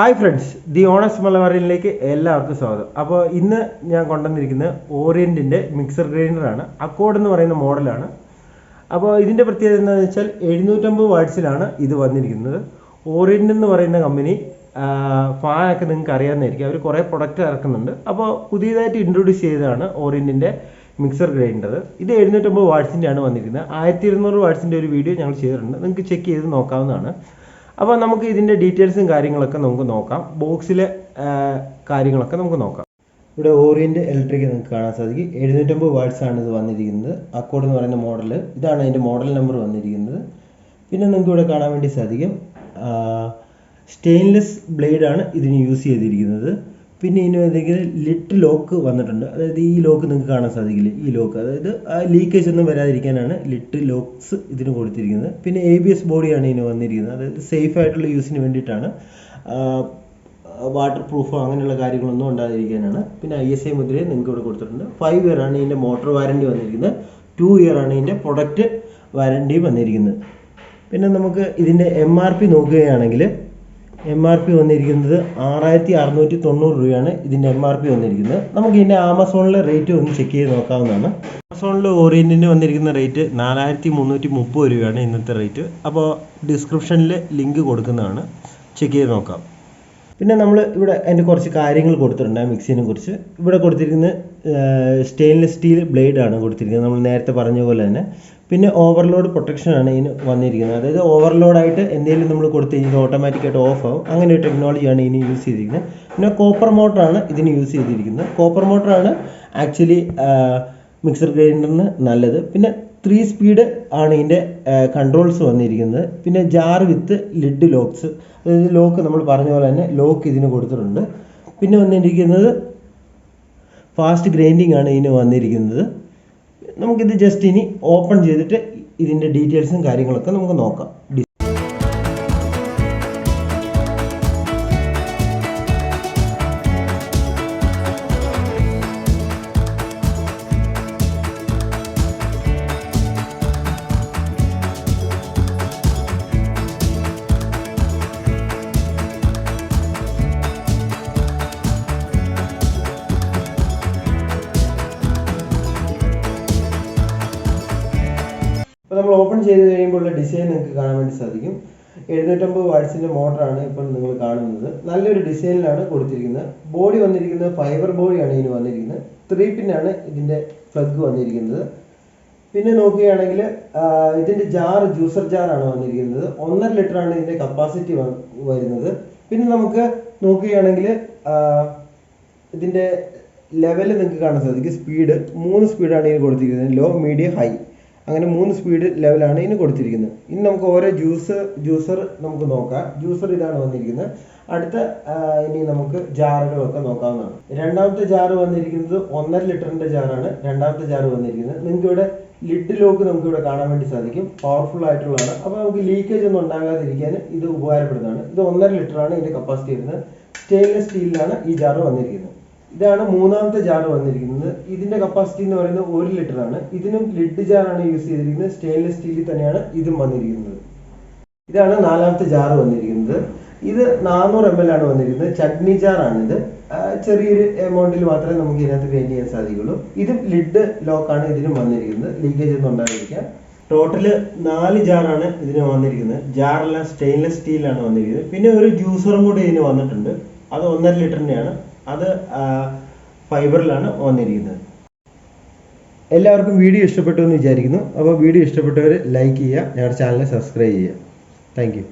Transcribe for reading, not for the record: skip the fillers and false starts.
Hi friends, the honest മലബാറിയനിലേക്ക് എല്ലാവർക്കും സ്വാഗതം. അപ്പോൾ ഇന്ന് ഞാൻ കൊണ്ടുവന്നിരിക്കുന്നത് ഓറിയൻറ്റിൻ്റെ മിക്സർ ഗ്രൈൻഡറാണ്. അക്കോർഡ് എന്ന് പറയുന്ന മോഡലാണ്. അപ്പോൾ ഇതിൻ്റെ പ്രത്യേകത എന്താണെന്ന് വെച്ചാൽ 750 വാട്ട്സിലാണ് ഇത് വന്നിരിക്കുന്നത്. ഓറിയൻ്റ് എന്ന് പറയുന്ന കമ്പനി ഫാനൊക്കെ നിങ്ങൾക്ക് അറിയാവുന്നതായിരിക്കും. അവർ കുറേ പ്രൊഡക്റ്റ് ഇറക്കുന്നുണ്ട്. അപ്പോൾ പുതിയതായിട്ട് ഇൻട്രൊഡ്യൂസ് ചെയ്തതാണ് ഓറിയൻറ്റിൻ്റെ മിക്സർ ഗ്രൈൻഡർ. ഇത് 750 വാട്ട്സിൻ്റെ ആണ് വന്നിരിക്കുന്നത്. 1200 വാട്ട്സിൻ്റെ ഒരു വീഡിയോ ഞങ്ങൾ ചെയ്തിട്ടുണ്ട്, നിങ്ങൾക്ക് ചെക്ക് ചെയ്ത് നോക്കാവുന്നതാണ്. അപ്പോൾ നമുക്ക് ഇതിൻ്റെ ഡീറ്റെയിൽസും കാര്യങ്ങളൊക്കെ നമുക്ക് നോക്കാം. ബോക്സിലെ കാര്യങ്ങളൊക്കെ നമുക്ക് നോക്കാം. ഇവിടെ ഓറിയൻ്റ് ഇലക്ട്രിക് നിങ്ങൾക്ക് കാണാൻ സാധിക്കും. 750 വാട്ട്സ് ആണ് ഇത് വന്നിരിക്കുന്നത്. അക്കോർഡ് എന്ന് പറയുന്ന മോഡൽ ഇതാണ്, അതിൻ്റെ മോഡൽ നമ്പർ വന്നിരിക്കുന്നത്. പിന്നെ നിങ്ങൾക്ക് ഇവിടെ കാണാൻ വേണ്ടി സാധിക്കും സ്റ്റെയിൻലെസ് ബ്ലേഡാണ് ഇതിന് യൂസ് ചെയ്തിരിക്കുന്നത്. പിന്നെ ഇതിന് എന്തെങ്കിലും ലിറ്റ് ലോക്ക് വന്നിട്ടുണ്ട്. അതായത് ഈ ലോക്ക് നിങ്ങൾക്ക് കാണാൻ സാധിക്കില്ല, ഈ ലോക്ക്, അതായത് ആ ലീക്കേജ് ഒന്നും വരാതിരിക്കാനാണ് ലിറ്റ് ലോക്സ് ഇതിന് കൊടുത്തിരിക്കുന്നത്. പിന്നെ ABS ബോഡിയാണ് ഇതിന് വന്നിരിക്കുന്നത്. അതായത് സേഫ് ആയിട്ടുള്ള യൂസിന് വേണ്ടിയിട്ടാണ്, വാട്ടർ പ്രൂഫോ അങ്ങനെയുള്ള കാര്യങ്ങളൊന്നും ഉണ്ടാതിരിക്കാനാണ്. പിന്നെ ISI മുദ്രയും നിങ്ങൾക്ക് ഇവിടെ കൊടുത്തിട്ടുണ്ട്. 5 ഇയർ ആണ് ഇതിൻ്റെ മോട്ടോർ വാറണ്ടി വന്നിരിക്കുന്നത്. 2 ഇയർ ആണ് ഇതിൻ്റെ പ്രൊഡക്റ്റ് വാറണ്ടിയും വന്നിരിക്കുന്നത്. പിന്നെ നമുക്ക് ഇതിൻ്റെ MRP നോക്കുകയാണെങ്കിൽ MRP വന്നിരിക്കുന്നത് 6690 രൂപയാണ് ഇതിൻ്റെ MRP വന്നിരിക്കുന്നത്. നമുക്ക് ഇതിൻ്റെ ആമസോണിലെ റേറ്റ് ഒന്ന് ചെക്ക് ചെയ്ത് നോക്കാവുന്നതാണ്. ആമസോണിൽ ഓറിയൻറ്റിന് വന്നിരിക്കുന്ന റേറ്റ് 4330 രൂപയാണ് ഇന്നത്തെ റേറ്റ്. അപ്പോൾ ഡിസ്ക്രിപ്ഷനിൽ ലിങ്ക് കൊടുക്കുന്നതാണ്, ചെക്ക് ചെയ്ത് നോക്കാം. പിന്നെ നമ്മൾ ഇവിടെ അതിൻ്റെ കുറച്ച് കാര്യങ്ങൾ കൊടുത്തിട്ടുണ്ട് മിക്സിനെ കുറിച്ച്. ഇവിടെ കൊടുത്തിരിക്കുന്നത് സ്റ്റെയിൻലെസ് സ്റ്റീൽ ബ്ലേഡാണ് കൊടുത്തിരിക്കുന്നത്, നമ്മൾ നേരത്തെ പറഞ്ഞ പോലെ തന്നെ. പിന്നെ ഓവർലോഡ് പ്രൊട്ടക്ഷനാണ് ഇതിന് വന്നിരിക്കുന്നത്. അതായത് ഓവർലോഡായിട്ട് എന്തെങ്കിലും നമ്മൾ കൊടുത്തു കഴിഞ്ഞാൽ ഓട്ടോമാറ്റിക്കായിട്ട് ഓഫ് ആവും, അങ്ങനെ ഒരു ടെക്നോളജിയാണ് ഇതിന് യൂസ് ചെയ്തിരിക്കുന്നത്. പിന്നെ കോപ്പർ മോട്ടറാണ് ഇതിന് യൂസ് ചെയ്തിരിക്കുന്നത്. കോപ്പർ മോട്ടറാണ് ആക്ച്വലി മിക്സർ ഗ്രൈൻഡറിന് നല്ലത്. പിന്നെ 3 സ്പീഡ് ആണ് ഇതിൻ്റെ കൺട്രോൾസ് വന്നിരിക്കുന്നത്. പിന്നെ ജാർ വിത്ത് ലിഡ് ലോക്സ്, അതായത് ലോക്ക് നമ്മൾ പറഞ്ഞ പോലെ തന്നെ ലോക്ക് ഇതിന് കൊടുത്തിട്ടുണ്ട്. പിന്നെ വന്നിരിക്കുന്നത് ഫാസ്റ്റ് ഗ്രൈൻഡിങ് ആണ് ഇതിന് വന്നിരിക്കുന്നത്. നമുക്കിത് ജസ്റ്റ് ഇനി ഓപ്പൺ ചെയ്തിട്ട് ഇതിൻ്റെ ഡീറ്റെയിൽസും കാര്യങ്ങളൊക്കെ നമുക്ക് നോക്കാം. അപ്പോൾ നമ്മൾ ഓപ്പൺ ചെയ്ത് കഴിയുമ്പോഴുള്ള ഡിസൈൻ നിങ്ങൾക്ക് കാണാൻ വേണ്ടി സാധിക്കും. 750 വാട്ട്സിൻ്റെ മോട്ടറാണ് ഇപ്പോൾ നിങ്ങൾ കാണുന്നത്. നല്ലൊരു ഡിസൈനിലാണ് കൊടുത്തിരിക്കുന്നത്. ബോഡി വന്നിരിക്കുന്നത് ഫൈബർ ബോഡിയാണ് ഇതിന് വന്നിരിക്കുന്നത്. 3 പിന്നാണ് ഇതിൻ്റെ പ്ലഗ് വന്നിരിക്കുന്നത്. പിന്നെ നോക്കുകയാണെങ്കിൽ ഇതിൻ്റെ ജ്യൂസർ ജാറാണ് വന്നിരിക്കുന്നത്. 1.5 ലിറ്ററാണ് ഇതിൻ്റെ കപ്പാസിറ്റി വരുന്നത്. പിന്നെ നമുക്ക് നോക്കുകയാണെങ്കിൽ ഇതിൻ്റെ ലെവല് നിങ്ങൾക്ക് കാണാൻ സാധിക്കും. സ്പീഡ് 3 സ്പീഡാണ് ഇതിന് കൊടുത്തിരിക്കുന്നത്. ലോ, മീഡിയം, ഹൈ, അങ്ങനെ 3 സ്പീഡ് ലെവലാണ് ഇതിന് കൊടുത്തിരിക്കുന്നത്. ഇനി നമുക്ക് ഓരോ ജ്യൂസർ നമുക്ക് നോക്കാം. ജ്യൂസർ ഇതാണ് വന്നിരിക്കുന്നത്. അടുത്ത ഇനി നമുക്ക് ജാറുകളൊക്കെ നോക്കാവുന്നതാണ്. രണ്ടാമത്തെ ജാറ് വന്നിരിക്കുന്നത് 1.5 ലിറ്ററിൻ്റെ ജാറാണ്. രണ്ടാമത്തെ ജാറ് വന്നിരിക്കുന്നത് നിങ്ങൾക്ക് ഇവിടെ ലിഡ് ലോക്ക് നമുക്ക് ഇവിടെ കാണാൻ വേണ്ടി സാധിക്കും. പവർഫുൾ ആയിട്ടുള്ളതാണ്. അപ്പോൾ നമുക്ക് ലീക്കേജ് ഒന്നും ഉണ്ടാകാതിരിക്കാൻ ഇത് ഉപകാരപ്പെടുന്നതാണ്. ഇത് 1.5 ലിറ്ററാണ് ഇതിൻ്റെ കപ്പാസിറ്റി വരുന്നത്. സ്റ്റെയിൻലെസ് സ്റ്റീലിലാണ് ഈ ജാറ് വന്നിരിക്കുന്നത്. ഇതാണ് മൂന്നാമത്തെ ജാർ വന്നിരിക്കുന്നത്. ഇതിന്റെ കപ്പാസിറ്റി എന്ന് പറയുന്നത് 1 ലിറ്ററാണ്. ഇതിനും ലിഡ് ജാറാണ് യൂസ് ചെയ്തിരിക്കുന്നത്. സ്റ്റെയിൻലെസ് സ്റ്റീലിൽ തന്നെയാണ് ഇതും വന്നിരിക്കുന്നത്. ഇതാണ് നാലാമത്തെ ജാർ വന്നിരിക്കുന്നത്. ഇത് 400 ml ആണ് വന്നിരിക്കുന്നത്. ചട്നി ജാറാണ് ഇത്. ചെറിയൊരു എമൗണ്ടിൽ മാത്രമേ നമുക്ക് ഇതിനകത്ത് ഗ്രൈൻഡ് ചെയ്യാൻ സാധിക്കുള്ളൂ. ഇതും ലിഡ് ലോക്കാണ് ഇതിനും വന്നിരിക്കുന്നത്, ലീക്കേജ് ഒന്നും ഉണ്ടായിരിക്കാം. ടോട്ടല് 4 ജാറാണ് ഇതിന് വന്നിരിക്കുന്നത്. ജാറെല്ലാം സ്റ്റെയിൻലെസ് സ്റ്റീലാണ് വന്നിരിക്കുന്നത്. പിന്നെ ഒരു ജ്യൂസറും കൂടി ഇതിന് വന്നിട്ടുണ്ട്. അത് 1.5 ലിറ്ററിൻ്റെയാണ്. അത് ഫൈബറിലാണ് വന്നിരിക്കുന്നത്. എല്ലാവർക്കും വീഡിയോ ഇഷ്ടപ്പെട്ടു എന്ന് വിചാരിക്കുന്നു. അപ്പോൾ വീഡിയോ ഇഷ്ടപ്പെട്ടവർ ലൈക്ക് ചെയ്യുക, ഞങ്ങളുടെ ചാനൽ സബ്സ്ക്രൈബ് ചെയ്യുക. Thank you.